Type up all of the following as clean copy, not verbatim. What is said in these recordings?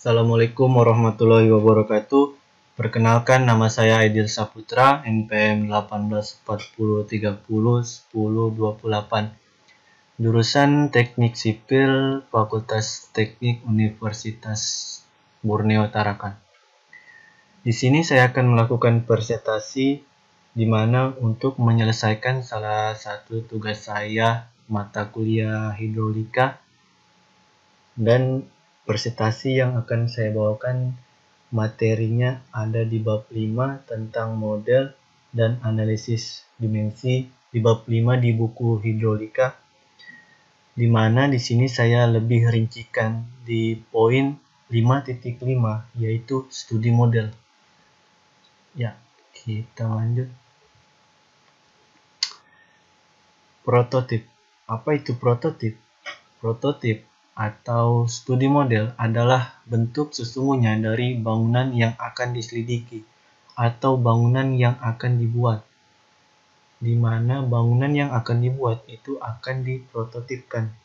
Assalamualaikum warahmatullahi wabarakatuh. Perkenalkan, nama saya Aidil Saputra, NPM 1840301028. Jurusan Teknik Sipil, Fakultas Teknik Universitas Borneo Tarakan. Di sini saya akan melakukan presentasi di mana untuk menyelesaikan salah satu tugas saya, mata kuliah hidrolika, dan presentasi yang akan saya bawakan materinya ada di bab 5 tentang model dan analisis dimensi di bab 5 di buku hidrolika, di mana di sini saya lebih rincikan di poin 5.5 yaitu studi model. Ya, kita lanjut. Prototip. Apa itu prototip? Prototip atau studi model adalah bentuk sesungguhnya dari bangunan yang akan diselidiki atau bangunan yang akan dibuat, di mana bangunan yang akan dibuat itu akan diprototipkan.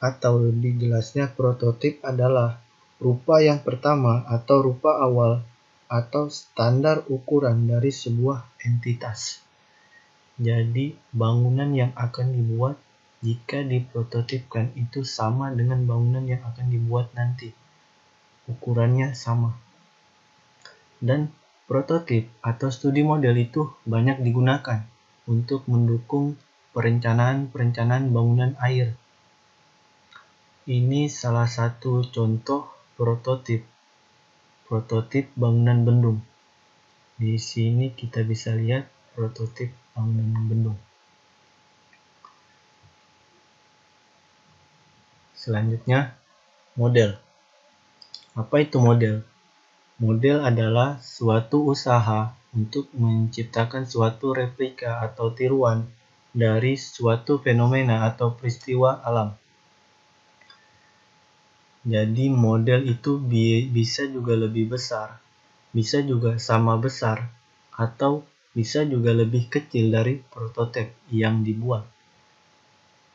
Atau lebih jelasnya, prototip adalah rupa yang pertama atau rupa awal atau standar ukuran dari sebuah entitas. Jadi, bangunan yang akan dibuat jika diprototipkan itu sama dengan bangunan yang akan dibuat nanti. Ukurannya sama. Dan prototip atau studi model itu banyak digunakan untuk mendukung perencanaan bangunan air. Ini salah satu contoh prototip bangunan bendung. Di sini kita bisa lihat prototip bangunan bendung. Selanjutnya, model. Apa itu model? Model adalah suatu usaha untuk menciptakan suatu replika atau tiruan dari suatu fenomena atau peristiwa alam. Jadi model itu bisa juga lebih besar, bisa juga sama besar, atau bisa juga lebih kecil dari prototip yang dibuat.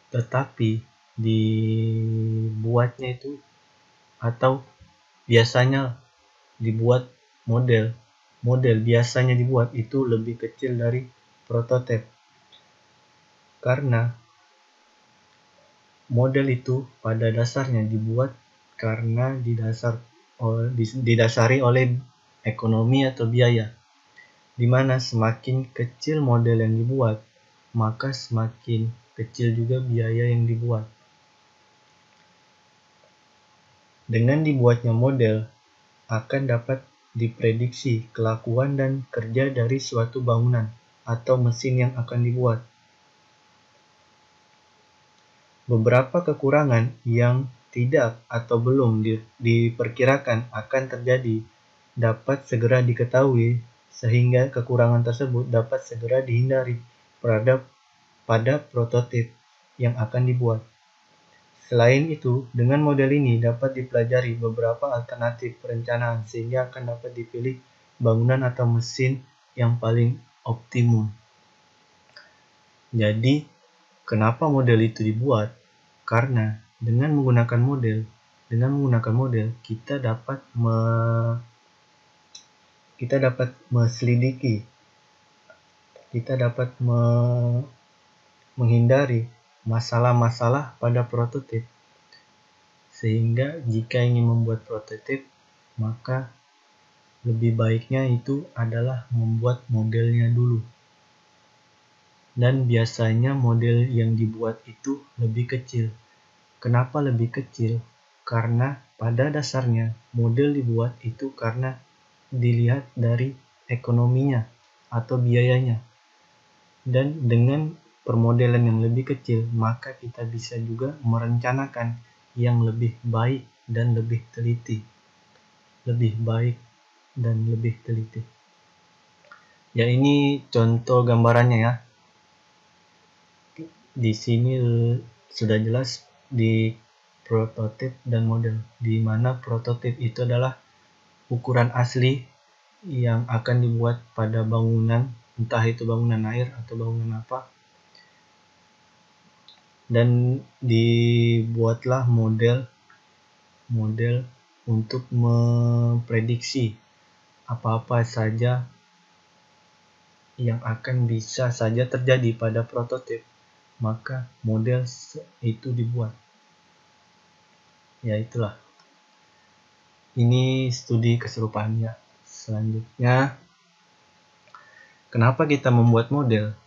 Tetapi dibuatnya itu atau biasanya dibuat model biasanya dibuat itu lebih kecil dari prototip, karena model itu pada dasarnya dibuat karena didasari oleh ekonomi atau biaya, di mana semakin kecil model yang dibuat, maka semakin kecil juga biaya yang dibuat. Dengan dibuatnya model, akan dapat diprediksi kelakuan dan kerja dari suatu bangunan atau mesin yang akan dibuat. Beberapa kekurangan yang tidak atau belum diperkirakan akan terjadi dapat segera diketahui, sehingga kekurangan tersebut dapat segera dihindari pada prototip yang akan dibuat. Selain itu, dengan model ini dapat dipelajari beberapa alternatif perencanaan sehingga akan dapat dipilih bangunan atau mesin yang paling optimum. Jadi, kenapa model itu dibuat? Karena dengan menggunakan model kita dapat meselidiki, kita dapat menghindari masalah-masalah pada prototip. Sehingga jika ingin membuat prototip, maka lebih baiknya itu adalah membuat modelnya dulu. Dan biasanya model yang dibuat itu lebih kecil. Kenapa lebih kecil? Karena pada dasarnya model dibuat itu karena dilihat dari ekonominya atau biayanya. Dan dengan permodelan yang lebih kecil, maka kita bisa juga merencanakan yang lebih baik dan lebih teliti. Ya, ini contoh gambarannya ya. Di sini sudah jelas di prototip dan model, di mana prototip itu adalah ukuran asli yang akan dibuat pada bangunan, entah itu bangunan air atau bangunan apa, dan dibuatlah model untuk memprediksi apa-apa saja yang akan bisa saja terjadi pada prototip, maka model itu dibuat. Ya itulah. Ini studi keserupaannya. Selanjutnya, kenapa kita membuat model?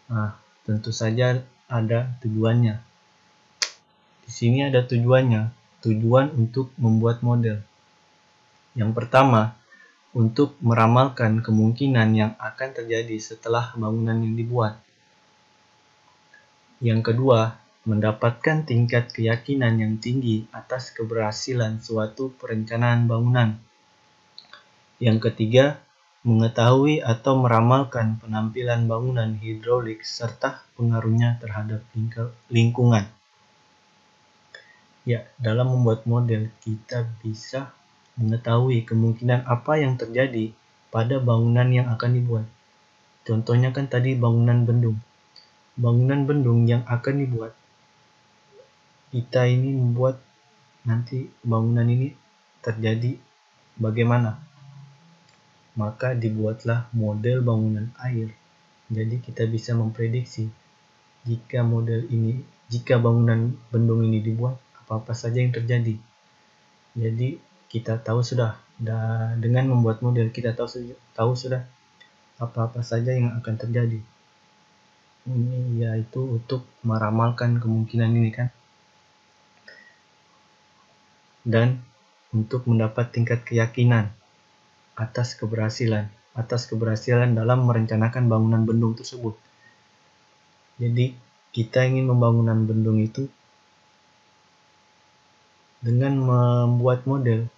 Nah, tentu saja ada tujuannya. Di sini ada tujuannya. Tujuan untuk membuat model. Yang pertama, untuk meramalkan kemungkinan yang akan terjadi setelah bangunan yang dibuat. Yang kedua, mendapatkan tingkat keyakinan yang tinggi atas keberhasilan suatu perencanaan bangunan. Yang ketiga, mengetahui atau meramalkan penampilan bangunan hidrolik serta pengaruhnya terhadap lingkungan. Ya, dalam membuat model, kita bisa mengetahui kemungkinan apa yang terjadi pada bangunan yang akan dibuat. Contohnya kan tadi bangunan bendung. Bangunan bendung yang akan dibuat, kita ini membuat nanti bangunan ini terjadi bagaimana. Maka dibuatlah model bangunan air. Jadi kita bisa memprediksi jika bangunan bendung ini dibuat, apa-apa saja yang terjadi. Jadi kita tahu sudah, dengan membuat model kita tahu sudah apa-apa saja yang akan terjadi. Ini yaitu untuk meramalkan kemungkinan ini kan. Dan untuk mendapat tingkat keyakinan atas keberhasilan dalam merencanakan bangunan bendung tersebut. Jadi kita ingin membangun bendung itu dengan membuat model,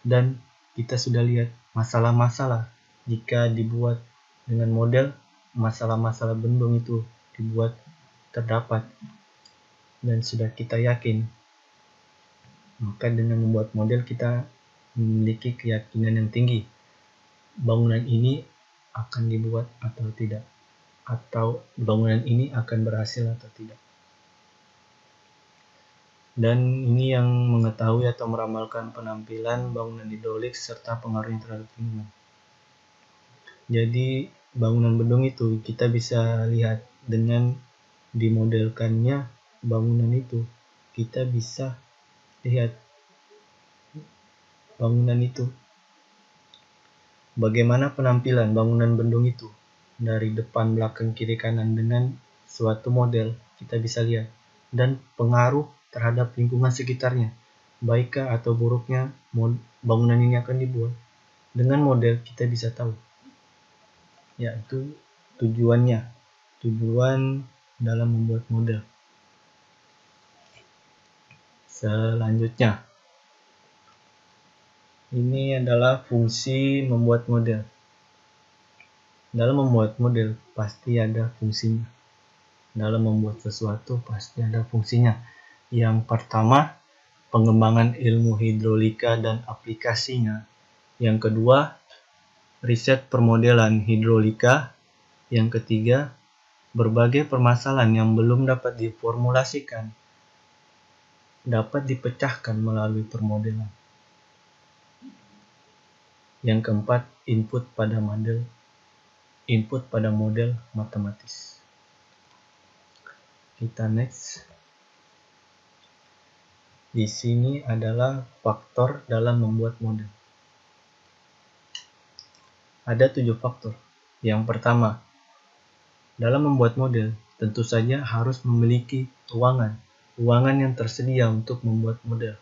dan kita sudah lihat masalah-masalah jika dibuat dengan model, masalah-masalah bendung itu dibuat terdapat dan sudah kita yakin, maka dengan membuat model kita memiliki keyakinan yang tinggi bangunan ini akan dibuat atau tidak, atau bangunan ini akan berhasil atau tidak. Dan ini yang mengetahui atau meramalkan penampilan bangunan hidrolik serta pengaruhnya terhadap lingkungan. Jadi bangunan bendung itu kita bisa lihat dengan dimodelkannya bangunan itu. Kita bisa lihat bangunan itu, bagaimana penampilan bangunan bendung itu dari depan, belakang, kiri, kanan. Dengan suatu model kita bisa lihat, dan pengaruh terhadap lingkungan sekitarnya, baikkah atau buruknya bangunan ini akan dibuat. Dengan model kita bisa tahu, yaitu tujuan dalam membuat model. Selanjutnya, ini adalah fungsi membuat model. Dalam membuat model pasti ada fungsinya. Dalam membuat sesuatu pasti ada fungsinya. Yang pertama, pengembangan ilmu hidrolika dan aplikasinya. Yang kedua, riset permodelan hidrolika. Yang ketiga, berbagai permasalahan yang belum dapat diformulasikan dapat dipecahkan melalui permodelan. Yang keempat, input pada model matematis. Kita next. Di sini adalah faktor dalam membuat model. Ada 7 faktor. Yang pertama, dalam membuat model tentu saja harus memiliki ruangan yang tersedia untuk membuat model.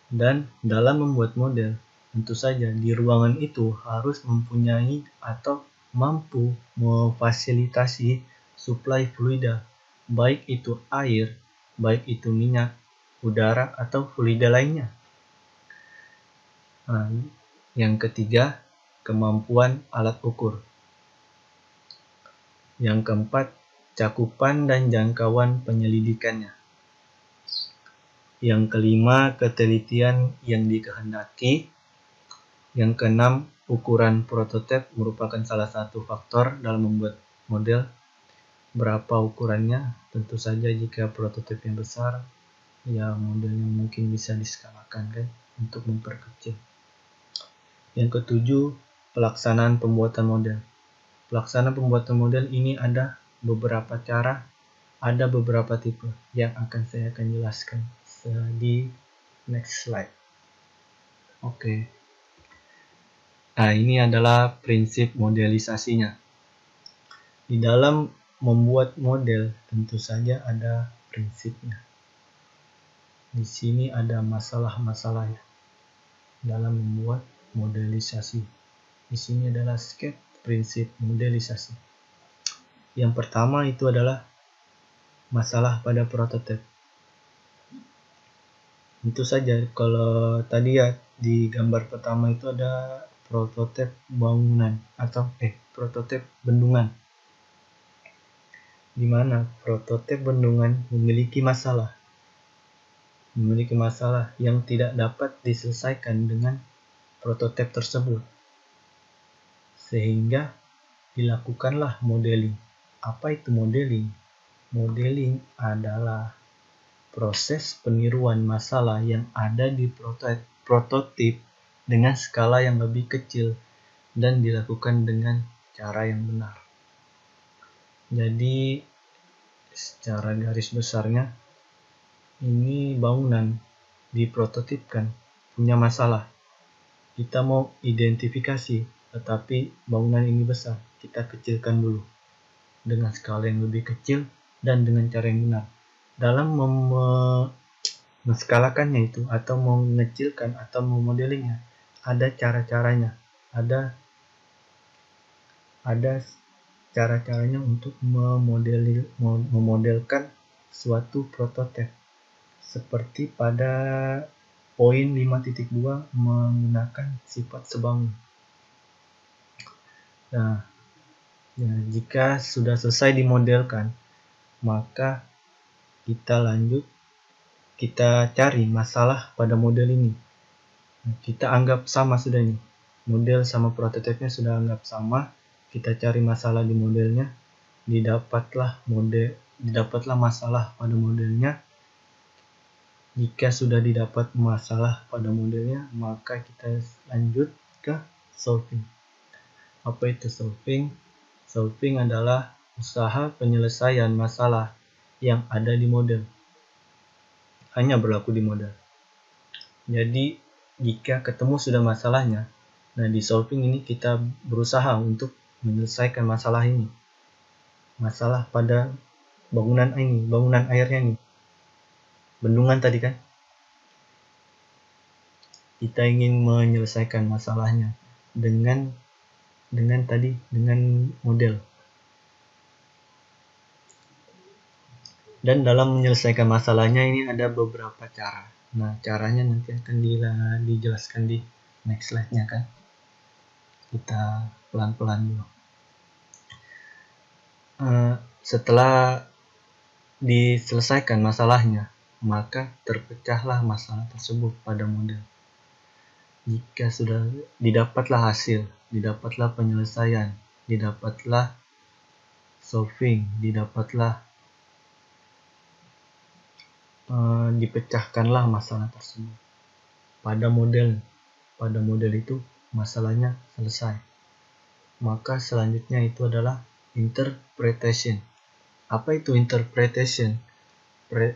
Dan dalam membuat model, tentu saja di ruangan itu harus mempunyai atau mampu memfasilitasi suplai fluida, baik itu air, baik itu minyak, udara, atau fluida lainnya. Nah, yang ketiga, kemampuan alat ukur. Yang keempat, cakupan dan jangkauan penyelidikannya. Yang kelima, ketelitian yang dikehendaki. Yang keenam, ukuran prototip merupakan salah satu faktor dalam membuat model. Berapa ukurannya? Tentu saja jika prototipnya besar, Ya, modelnya mungkin bisa diskalakan kan untuk memperkecil. Yang ketujuh, pelaksanaan pembuatan model. Pelaksanaan pembuatan model ini ada beberapa cara, ada beberapa tipe yang saya akan jelaskan di next slide. Oke. Nah, ini adalah prinsip modelisasinya. Di dalam membuat model tentu saja ada prinsipnya. Di sini ada masalah-masalahnya dalam membuat modelisasi. Di sini adalah skep prinsip modelisasi. Yang pertama itu adalah masalah pada prototip. Tentu saja kalau tadi ya di gambar pertama itu ada prototip bangunan atau prototip bendungan, di mana prototip bendungan memiliki masalah yang tidak dapat diselesaikan dengan prototip tersebut, sehingga dilakukanlah modeling. Apa itu modeling? Modeling adalah proses peniruan masalah yang ada di prototip dengan skala yang lebih kecil dan dilakukan dengan cara yang benar. Jadi secara garis besarnya ini bangunan diprototipkan punya masalah. Kita mau identifikasi, tetapi bangunan ini besar, kita kecilkan dulu dengan skala yang lebih kecil dan dengan cara yang benar. Dalam menskalakannya itu atau mengecilkan atau memodelingnya, ada cara-caranya, ada cara-caranya untuk memodelkan suatu prototip. Seperti pada poin 5.2 menggunakan sifat sebangun. Nah, jika sudah selesai dimodelkan, maka kita cari masalah pada model ini. Kita anggap sama sudah ini. Model sama prototipnya sudah anggap sama. Kita cari masalah di modelnya. Didapatlah masalah pada modelnya. Jika sudah didapat masalah pada modelnya, maka kita lanjut ke solving. Apa itu solving? Solving adalah usaha penyelesaian masalah yang ada di model. Hanya berlaku di model. Jadi, jika ketemu sudah masalahnya, nah di solving ini kita berusaha untuk menyelesaikan masalah ini. Masalah pada bangunan airnya ini. Bendungan tadi kan? Kita ingin menyelesaikan masalahnya dengan model. Dan dalam menyelesaikan masalahnya ini ada beberapa cara. Nah, caranya nanti akan dijelaskan di next slide-nya kan. Kita pelan-pelan dulu. Setelah diselesaikan masalahnya, maka terpecahlah masalah tersebut pada model. Jika sudah didapatlah hasil, didapatlah penyelesaian, didapatlah solving, dipecahkanlah masalah tersebut pada model. Pada model itu masalahnya selesai. Maka selanjutnya itu adalah interpretation. Apa itu interpretation?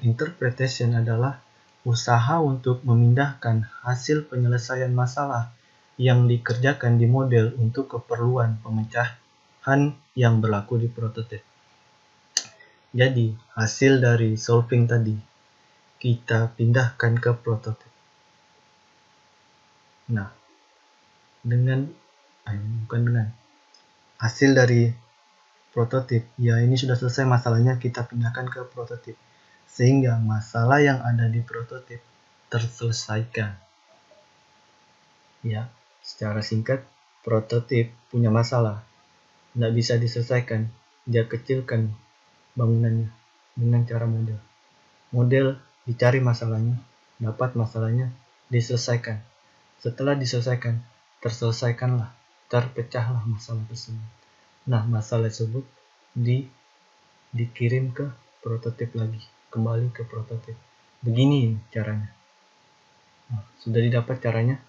Interpretation adalah usaha untuk memindahkan hasil penyelesaian masalah yang dikerjakan di model untuk keperluan pemecahan yang berlaku di prototip. Jadi, hasil dari solving tadi kita pindahkan ke prototip. Nah, hasil dari prototip, ya ini sudah selesai masalahnya, kita pindahkan ke prototip. Sehingga masalah yang ada di prototip terselesaikan. Ya, secara singkat, prototip punya masalah. Tidak bisa diselesaikan, dia kecilkan bangunannya dengan cara model. Model dicari masalahnya, dapat masalahnya, diselesaikan. Setelah diselesaikan, terpecahlah masalah tersebut. Nah, masalah tersebut dikirim ke prototip lagi, kembali ke prototip. Begini caranya. Nah, sudah didapat caranya,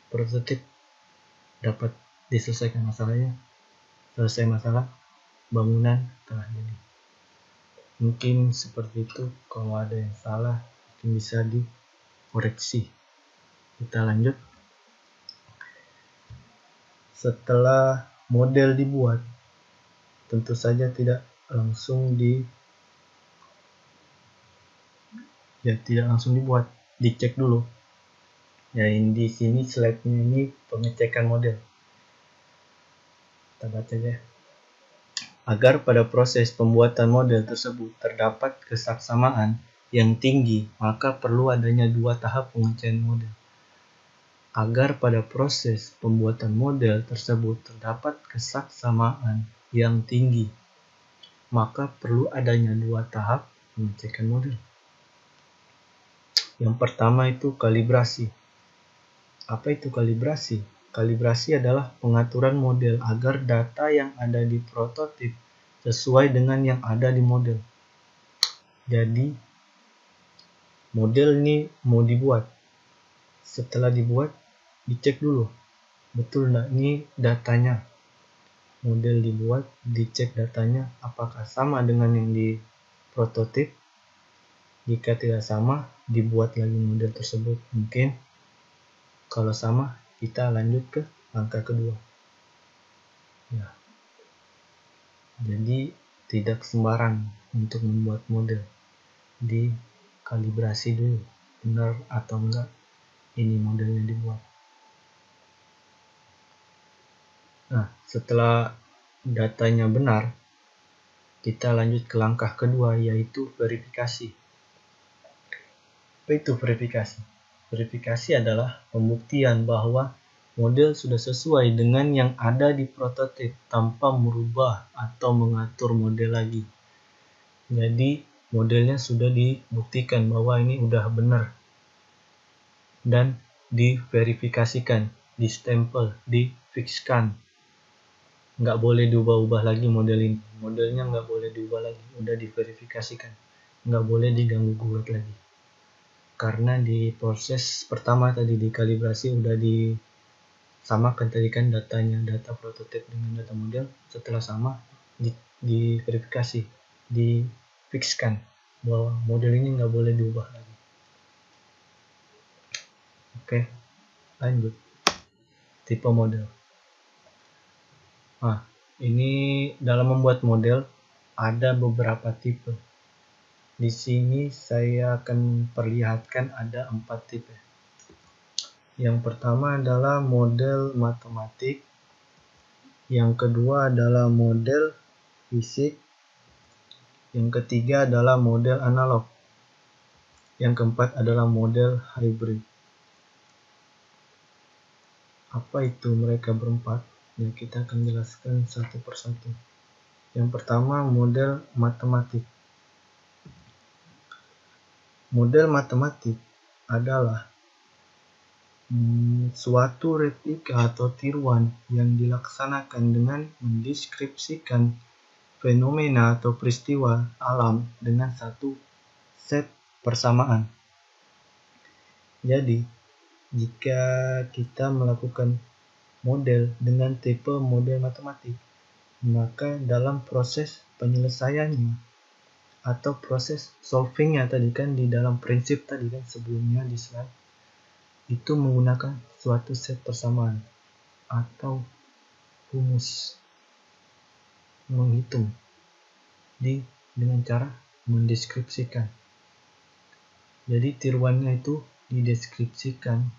prototip dapat diselesaikan masalahnya, selesai masalah, bangunan telah jadi. Mungkin seperti itu. Kalau ada yang salah mungkin bisa dikoreksi. Kita lanjut. Setelah model dibuat, tentu saja tidak langsung dibuat, dicek dulu. Ya, di sini slide-nya ini pengecekan model. Kita baca ya. Agar pada proses pembuatan model tersebut terdapat kesaksamaan yang tinggi, maka perlu adanya 2 tahap pengecekan model. Agar pada proses pembuatan model tersebut terdapat kesaksamaan yang tinggi, maka perlu adanya 2 tahap pengecekan model. Yang pertama itu kalibrasi. Apa itu kalibrasi? Kalibrasi adalah pengaturan model agar data yang ada di prototip sesuai dengan yang ada di model. Jadi, model ini mau dibuat. Setelah dibuat, dicek dulu. Betul nggak ini datanya? Model dibuat, dicek datanya apakah sama dengan yang di prototip. Jika tidak sama, dibuat lagi model tersebut. Mungkin kalau sama, kita lanjut ke langkah kedua. Ya. Jadi tidak sembarang untuk membuat model, dikalibrasi dulu benar atau enggak ini modelnya dibuat. Nah, setelah datanya benar, kita lanjut ke langkah kedua, yaitu verifikasi. Apa itu verifikasi? Verifikasi adalah pembuktian bahwa model sudah sesuai dengan yang ada di prototip tanpa merubah atau mengatur model lagi. Jadi modelnya sudah dibuktikan bahwa ini udah benar dan diverifikasikan, distempel, difixkan. Nggak boleh diubah-ubah lagi model ini. Modelnya nggak boleh diubah lagi, udah diverifikasikan. Nggak boleh diganggu-gugat lagi. Karena di proses pertama tadi dikalibrasi udah disamakan tadi kan datanya, data prototip dengan data model. Setelah sama, diverifikasi, difixkan bahwa model ini nggak boleh diubah lagi. Oke, lanjut. Tipe model. Nah, ini dalam membuat model ada beberapa tipe. Di sini saya akan perlihatkan ada 4 tipe. Yang pertama adalah model matematik. Yang kedua adalah model fisik. Yang ketiga adalah model analog. Yang keempat adalah model hybrid. Apa itu mereka berempat? Ya, kita akan jelaskan satu persatu. Yang pertama, model matematik. Model matematik adalah suatu replika atau tiruan yang dilaksanakan dengan mendeskripsikan fenomena atau peristiwa alam dengan satu set persamaan. Jadi, jika kita melakukan model dengan tipe model matematik, maka dalam proses penyelesaiannya atau proses solvingnya tadi kan di dalam prinsip tadi kan sebelumnya di slide itu menggunakan suatu set persamaan atau rumus menghitung dengan cara mendeskripsikan. Jadi tiruannya itu dideskripsikan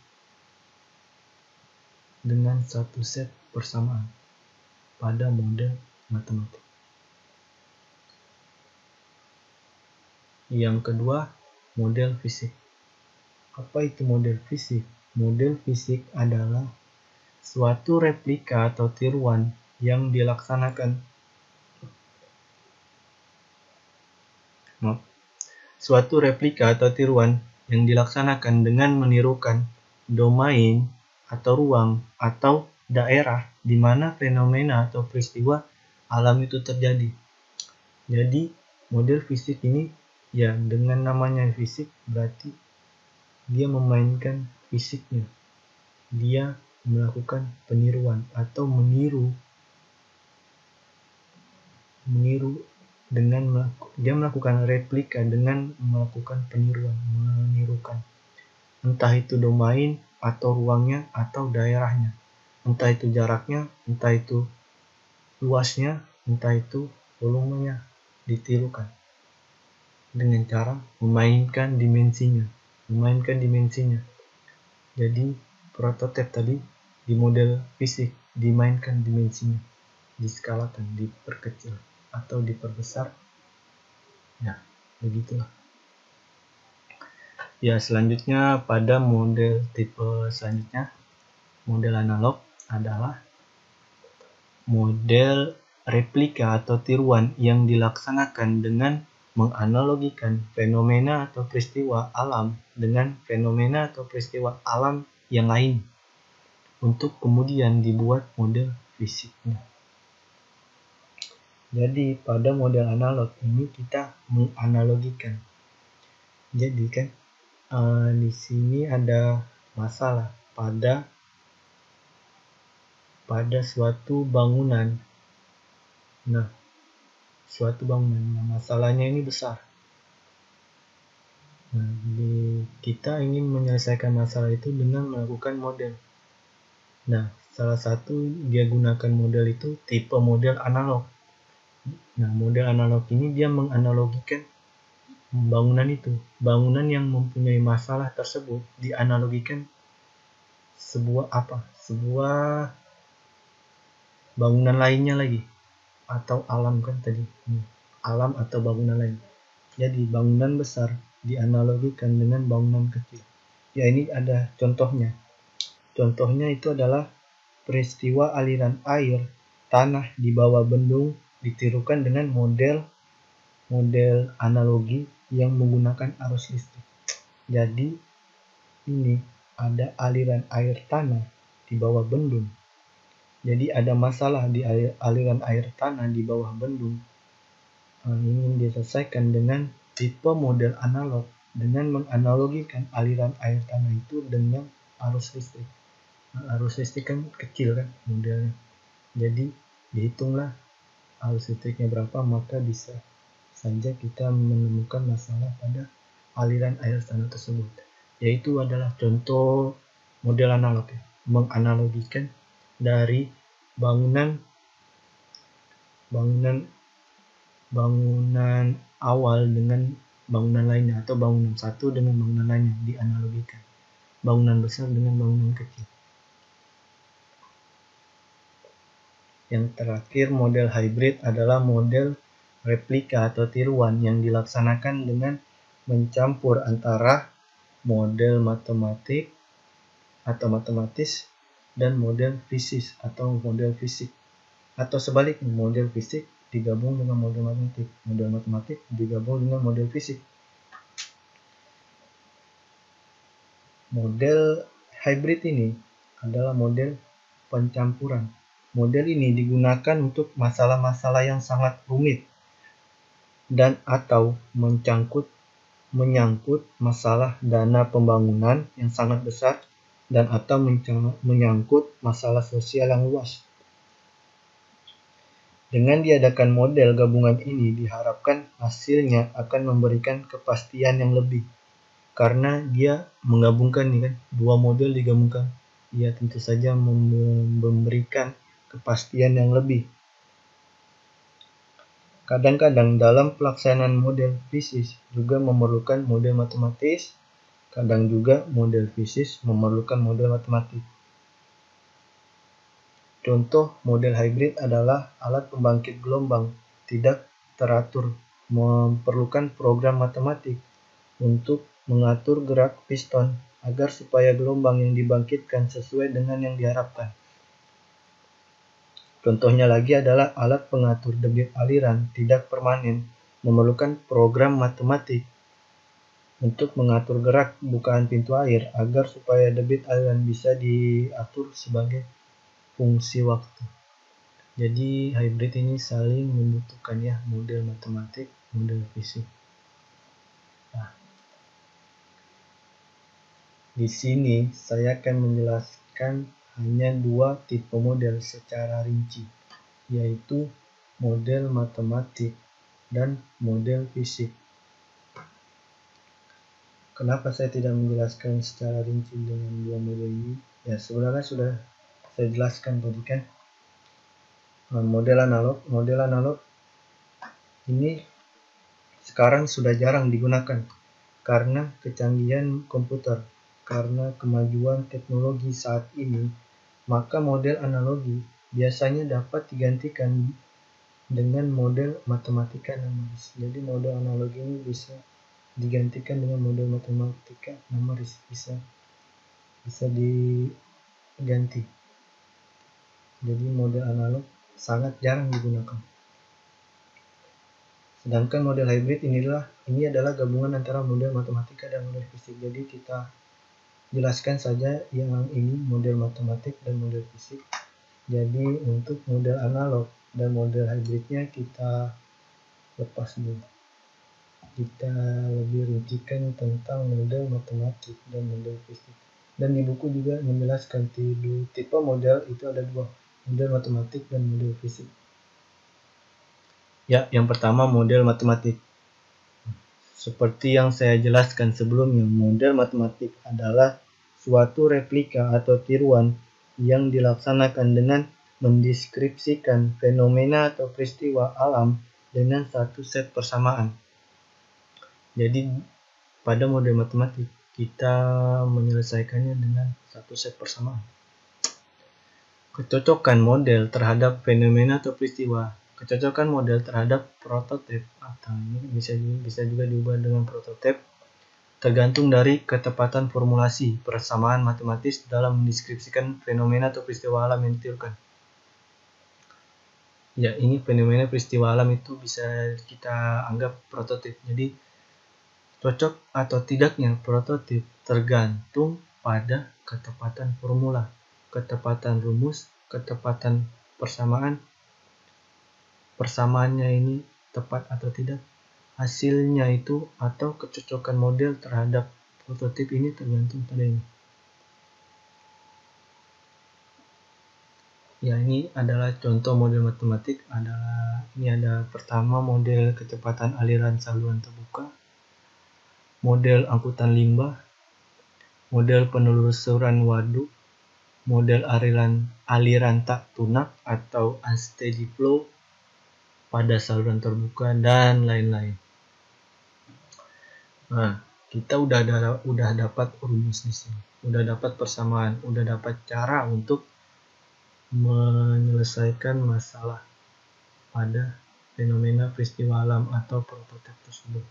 dengan satu set persamaan pada model matematik. Yang kedua, model fisik. Apa itu model fisik? Model fisik adalah suatu replika atau tiruan yang dilaksanakan dengan menirukan domain atau ruang atau daerah di mana fenomena atau peristiwa alam itu terjadi. Jadi, model fisik ini Ya, dengan namanya fisik berarti dia memainkan fisiknya. Dia melakukan peniruan atau meniru dengan dia melakukan replika dengan melakukan peniruan, menirukan. Entah itu domain atau ruangnya atau daerahnya. Entah itu jaraknya, entah itu luasnya, entah itu volumenya ditirukan dengan cara memainkan dimensinya. Jadi prototip tadi di model fisik dimainkan dimensinya, diskalakan, diperkecil atau diperbesar. Ya, begitulah. Ya, selanjutnya pada model tipe selanjutnya, model analog adalah model replika atau tiruan yang dilaksanakan dengan menganalogikan fenomena atau peristiwa alam dengan fenomena atau peristiwa alam yang lain untuk kemudian dibuat model fisiknya. Jadi pada model analog ini kita menganalogikan. Jadi kan di sini ada masalah pada suatu bangunan. Nah, masalahnya ini besar. Nah, kita ingin menyelesaikan masalah itu dengan melakukan model. Nah, salah satu dia gunakan model itu tipe model analog. Nah, model analog ini dia menganalogikan bangunan itu. Bangunan yang mempunyai masalah tersebut dianalogikan sebuah bangunan lainnya lagi, atau alam kan tadi. Alam atau bangunan lain. Jadi bangunan besar dianalogikan dengan bangunan kecil. Ya, ini ada contohnya. Contohnya itu adalah peristiwa aliran air tanah di bawah bendung ditirukan dengan model analogi yang menggunakan arus listrik. Jadi ini ada aliran air tanah di bawah bendung. Jadi ada masalah di aliran air tanah di bawah bendung. Ini diselesaikan dengan tipe model analog dengan menganalogikan aliran air tanah itu dengan arus listrik. Arus listrik kan kecil kan modelnya. Jadi dihitunglah arus listriknya berapa, maka bisa saja kita menemukan masalah pada aliran air tanah tersebut. Yaitu adalah contoh model analog, menganalogikan dari bangunan awal dengan bangunan lainnya atau bangunan satu dengan bangunan lainnya, dianalogikan. Bangunan besar dengan bangunan kecil. Yang terakhir, model hybrid adalah model replika atau tiruan yang dilaksanakan dengan mencampur antara model matematik atau matematis dan model fisis atau model fisik. Atau sebaliknya, model fisik digabung dengan model matematik digabung dengan model fisik. Model hybrid ini adalah model pencampuran. Model ini digunakan untuk masalah-masalah yang sangat rumit dan atau menyangkut masalah dana pembangunan yang sangat besar dan atau menyangkut masalah sosial yang luas. Dengan diadakan model gabungan ini diharapkan hasilnya akan memberikan kepastian yang lebih. Karena dia menggabungkan nih kan, dua model digabungkan. Ya tentu saja memberikan kepastian yang lebih. Kadang-kadang dalam pelaksanaan model fisis juga memerlukan model matematis, kadang juga model fisis memerlukan model matematik. Contoh model hybrid adalah alat pembangkit gelombang tidak teratur, memerlukan program matematik untuk mengatur gerak piston agar supaya gelombang yang dibangkitkan sesuai dengan yang diharapkan. Contohnya lagi adalah alat pengatur debit aliran tidak permanen, memerlukan program matematik untuk mengatur gerak bukaan pintu air agar supaya debit aliran bisa diatur sebagai fungsi waktu. Jadi hybrid ini saling membutuhkan ya, model matematik, model fisik. Di sini saya akan menjelaskan hanya dua tipe model secara rinci, yaitu model matematik dan model fisik. Kenapa saya tidak menjelaskan secara rinci dengan dua model ini? Ya, sebenarnya sudah saya jelaskan tadi kan. Model analog ini sekarang sudah jarang digunakan karena kecanggihan komputer. Karena kemajuan teknologi saat ini, maka model analogi biasanya dapat digantikan dengan model matematika numeris. Jadi model analogi ini bisa digantikan dengan model matematika numeris, bisa diganti. Jadi model analog sangat jarang digunakan. Sedangkan model hybrid ini adalah gabungan antara model matematika dan model fisik. Jadi kita jelaskan saja yang ini model matematik dan model fisik. Jadi untuk model analog dan model hybridnya kita lepas dulu. Kita lebih rincikan tentang model matematik dan model fisik. Dan di buku juga menjelaskan tipe model itu ada dua, model matematik dan model fisik. Ya, yang pertama model matematik. Seperti yang saya jelaskan sebelumnya, model matematik adalah suatu replika atau tiruan yang dilaksanakan dengan mendeskripsikan fenomena atau peristiwa alam dengan satu set persamaan. Jadi, pada model matematik, kita menyelesaikannya dengan satu set persamaan. Kecocokan model terhadap fenomena atau peristiwa. Kecocokan model terhadap prototip atau ini bisa juga diubah dengan prototip tergantung dari ketepatan formulasi persamaan matematis dalam mendeskripsikan fenomena atau peristiwa alam yang ditirukan. Ya, ini fenomena peristiwa alam itu bisa kita anggap prototip. Jadi cocok atau tidaknya prototip tergantung pada ketepatan formula, ketepatan rumus, ketepatan persamaan. Persamaannya ini tepat atau tidak, hasilnya itu atau kecocokan model terhadap prototip ini tergantung pada ini. Ya, ini adalah contoh model matematik. Ini ada pertama model kecepatan aliran saluran terbuka, model angkutan limbah, model penelusuran waduk, model aliran tak tunak atau unsteady flow pada saluran terbuka, dan lain-lain. Nah, kita udah dapat rumus di sini, udah dapat persamaan, udah dapat cara untuk menyelesaikan masalah pada fenomena peristiwa alam atau prototip tersebut.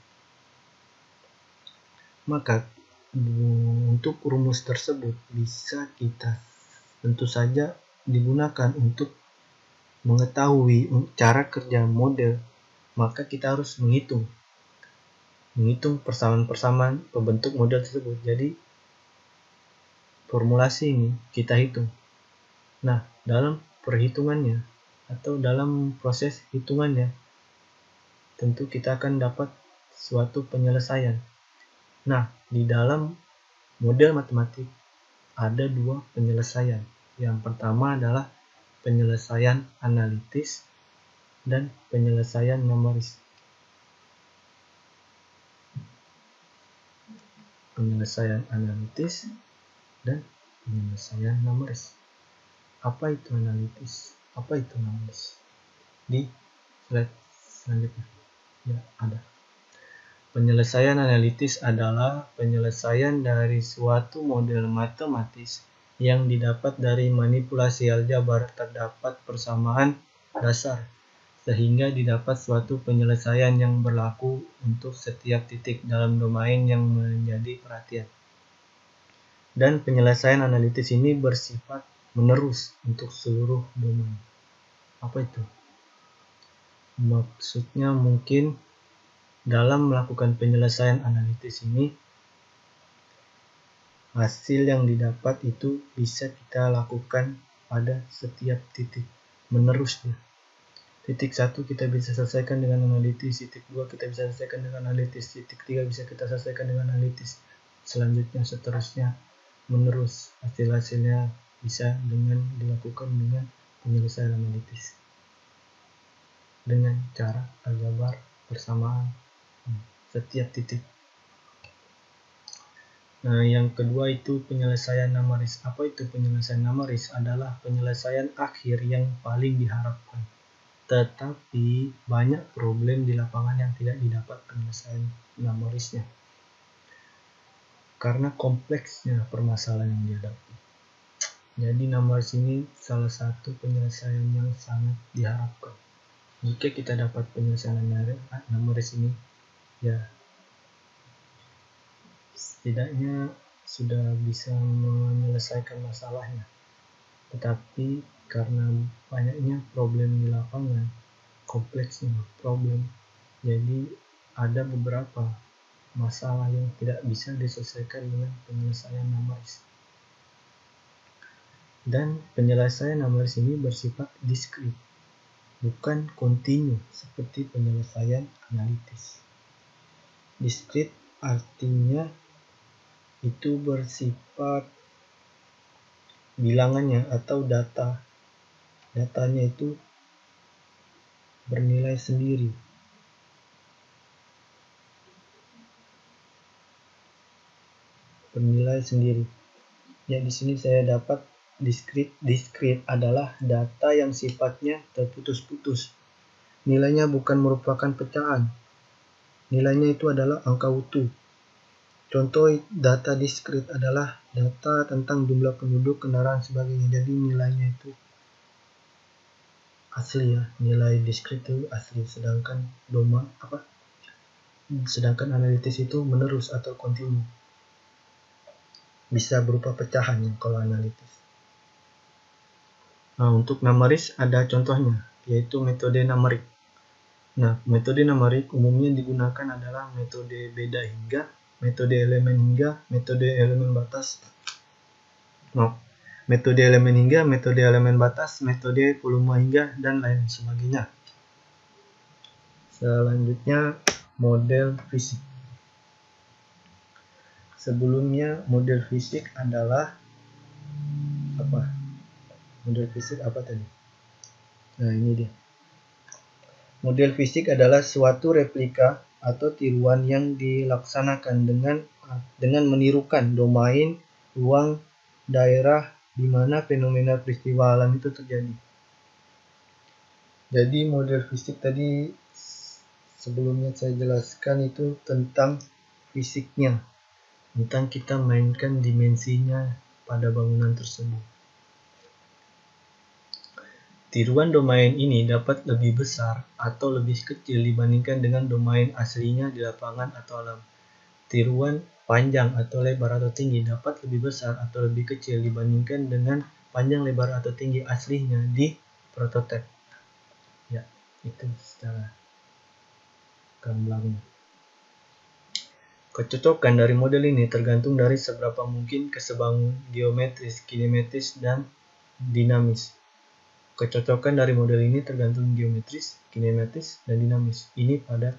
Maka untuk rumus tersebut bisa kita tentu saja digunakan untuk mengetahui cara kerja model, maka kita harus menghitung persamaan-persamaan pembentuk model tersebut. Jadi formulasi ini kita hitung. Nah, dalam perhitungannya atau dalam proses hitungannya tentu kita akan dapat suatu penyelesaian. Nah, di dalam model matematik ada dua penyelesaian. Yang pertama adalah penyelesaian analitis dan penyelesaian numeris. Penyelesaian analitis dan penyelesaian numeris. Apa itu analitis? Apa itu numeris? Di slide selanjutnya. Ya, ada. Penyelesaian analitis adalah penyelesaian dari suatu model matematis yang didapat dari manipulasi aljabar terdapat persamaan dasar, sehingga didapat suatu penyelesaian yang berlaku untuk setiap titik dalam domain yang menjadi perhatian. Dan penyelesaian analitis ini bersifat menerus untuk seluruh domain. Apa itu? Maksudnya mungkin dalam melakukan penyelesaian analitis ini, hasil yang didapat itu bisa kita lakukan pada setiap titik, menerusnya. Titik 1 kita bisa selesaikan dengan analitis, titik 2 kita bisa selesaikan dengan analitis, titik 3 bisa kita selesaikan dengan analitis, selanjutnya seterusnya menerus. Hasil-hasilnya bisa dilakukan dengan penyelesaian analitis dengan cara aljabar persamaan setiap titik. Nah, yang kedua itu penyelesaian numeris. Apa itu penyelesaian numeris? Adalah penyelesaian akhir yang paling diharapkan. Tetapi banyak problem di lapangan yang tidak didapat penyelesaian numerisnya karena kompleksnya permasalahan yang dihadapi. Jadi numeris ini salah satu penyelesaian yang sangat diharapkan. Jika kita dapat penyelesaian numeris ini, ya setidaknya sudah bisa menyelesaikan masalahnya. Tetapi karena banyaknya problem di lapangan, kompleksnya problem, jadi ada beberapa masalah yang tidak bisa diselesaikan dengan penyelesaian numeris. Dan penyelesaian numeris ini bersifat diskrit, bukan kontinu seperti penyelesaian analitis. Diskrit artinya itu bersifat bilangannya atau datanya itu bernilai sendiri. Ya, di sini saya dapat diskrit adalah data yang sifatnya terputus-putus. Nilainya bukan merupakan pecahan. Nilainya itu adalah angka utuh. Contoh data diskrit adalah data tentang jumlah penduduk, kendaraan, sebagainya. Jadi nilainya itu asli ya. Nilai diskrit itu asli, sedangkan analitis itu menerus atau kontinu. Bisa berupa pecahan ya kalau analitis. Nah, untuk numeris ada contohnya, yaitu metode numerik. Nah, metode numerik umumnya digunakan adalah metode beda hingga, metode elemen hingga, metode elemen batas. Metode elemen hingga, metode elemen batas, metode volume hingga, dan lain sebagainya. Selanjutnya, model fisik. Sebelumnya model fisik adalah apa? Model fisik apa tadi? Nah, ini dia. Model fisik adalah suatu replika atau tiruan yang dilaksanakan dengan menirukan domain, ruang, daerah di mana fenomena peristiwa alam itu terjadi. Jadi model fisik tadi sebelumnya saya jelaskan itu tentang fisiknya, tentang kita mainkan dimensinya pada bangunan tersebut. Tiruan domain ini dapat lebih besar atau lebih kecil dibandingkan dengan domain aslinya di lapangan atau alam. Tiruan panjang atau lebar atau tinggi dapat lebih besar atau lebih kecil dibandingkan dengan panjang, lebar, atau tinggi aslinya di prototipe. Ya, itu secara gamblangnya. Kecocokan dari model ini tergantung dari seberapa mungkin keseimbangan geometris, kinematis, dan dinamis. Kecocokan dari model ini tergantung geometris, kinematis, dan dinamis. Ini pada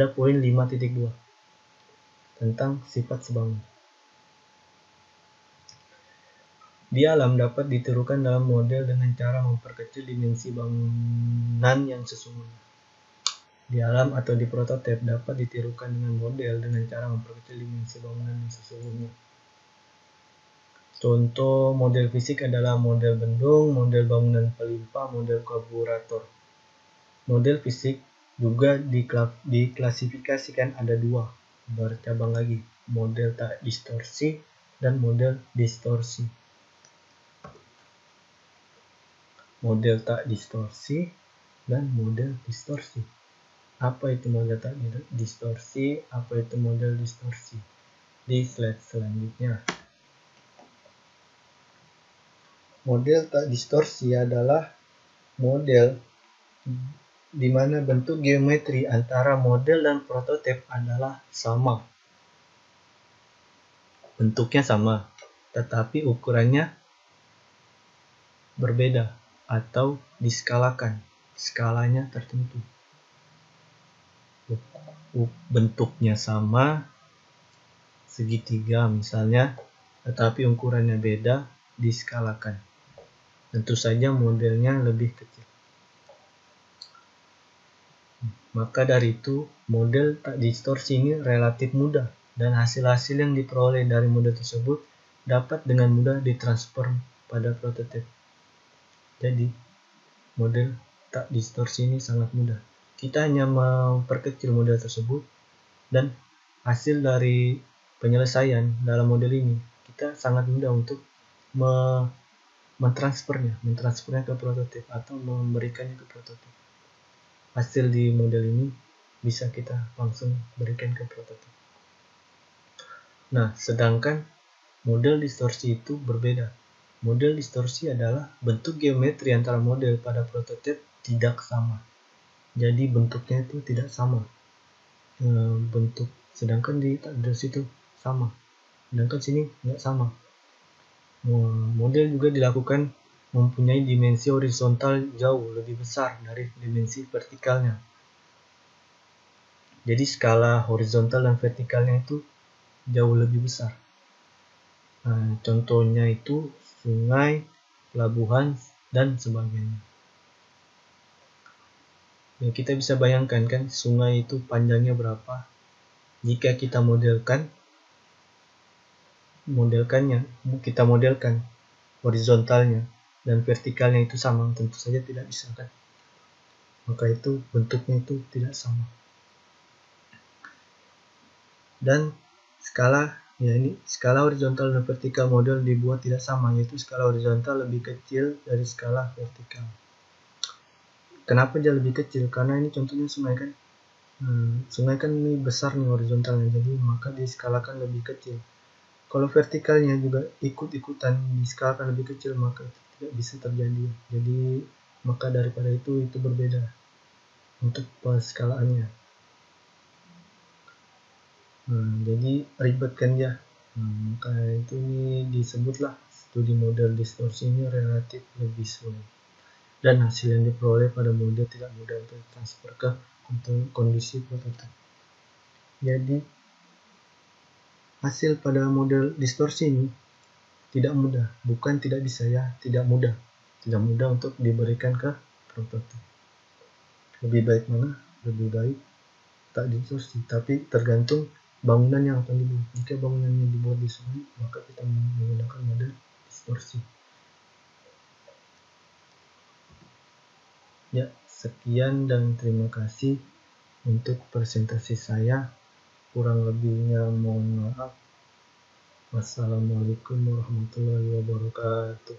poin 5.2 tentang sifat sebangun. Di alam dapat ditirukan dalam model dengan cara memperkecil dimensi bangunan yang sesungguhnya. Di alam atau di prototipe dapat ditirukan dengan model dengan cara memperkecil dimensi bangunan yang sesungguhnya. Contoh model fisik adalah model bendung, model bangunan pelimpa, model karburator. Model fisik juga diklasifikasikan ada dua, bercabang lagi, model tak distorsi dan model distorsi. Model tak distorsi dan model distorsi. Apa itu model tak distorsi? Apa itu model distorsi? Di slide selanjutnya. Model tak distorsi adalah model di mana bentuk geometri antara model dan prototipe adalah sama. Bentuknya sama, tetapi ukurannya berbeda atau diskalakan. Skalanya tertentu. Bentuknya sama, segitiga misalnya, tetapi ukurannya beda, diskalakan. Tentu saja modelnya lebih kecil. Maka dari itu, model tak distorsi ini relatif mudah, dan hasil-hasil yang diperoleh dari model tersebut dapat dengan mudah ditransfer pada prototip. Jadi, model tak distorsi ini sangat mudah. Kita hanya memperkecil model tersebut, dan hasil dari penyelesaian dalam model ini, kita sangat mudah untuk mentransfernya ke prototip atau memberikannya ke prototip. Hasil di model ini bisa kita langsung berikan ke prototip. Nah, sedangkan model distorsi itu berbeda. Model distorsi adalah bentuk geometri antara model pada prototip tidak sama. Jadi bentuknya itu tidak sama. Sedangkan di distorsi itu sama. Sedangkan sini nggak sama. Model juga dilakukan mempunyai dimensi horizontal jauh lebih besar dari dimensi vertikalnya. Jadi skala horizontal dan vertikalnya itu jauh lebih besar. Contohnya itu sungai, pelabuhan, dan sebagainya. Ya, kita bisa bayangkan kan sungai itu panjangnya berapa. Jika kita kita modelkan horizontalnya dan vertikalnya itu sama, tentu saja tidak bisa kan. Maka itu bentuknya itu tidak sama. Dan skala horizontal dan vertikal model dibuat tidak sama, yaitu skala horizontal lebih kecil dari skala vertikal. Kenapa dia lebih kecil? Karena ini contohnya sungai kan. Sungai kan ini besar nih horizontalnya, jadi maka diskalakan lebih kecil. Kalau vertikalnya juga ikut-ikutan diskalakan lebih kecil, maka itu tidak bisa terjadi. Jadi maka daripada itu berbeda untuk penskalaannya. Jadi ribet kan ya. Maka itu disebutlah studi model distorsi ini relatif lebih sulit. Dan hasil yang diperoleh pada model tidak mudah untuk transfer ke kondisi prototip. Jadi hasil pada model distorsi ini tidak mudah, bukan tidak bisa ya, tidak mudah untuk diberikan ke prototip. Lebih baik mana? Lebih baik tak distorsi, tapi tergantung bangunan yang akan dibuat. Jika bangunannya dibuat di sungai, maka kita menggunakan model distorsi. Ya, sekian dan terima kasih untuk presentasi saya. Kurang lebihnya mohon maaf. Wassalamualaikum warahmatullahi wabarakatuh.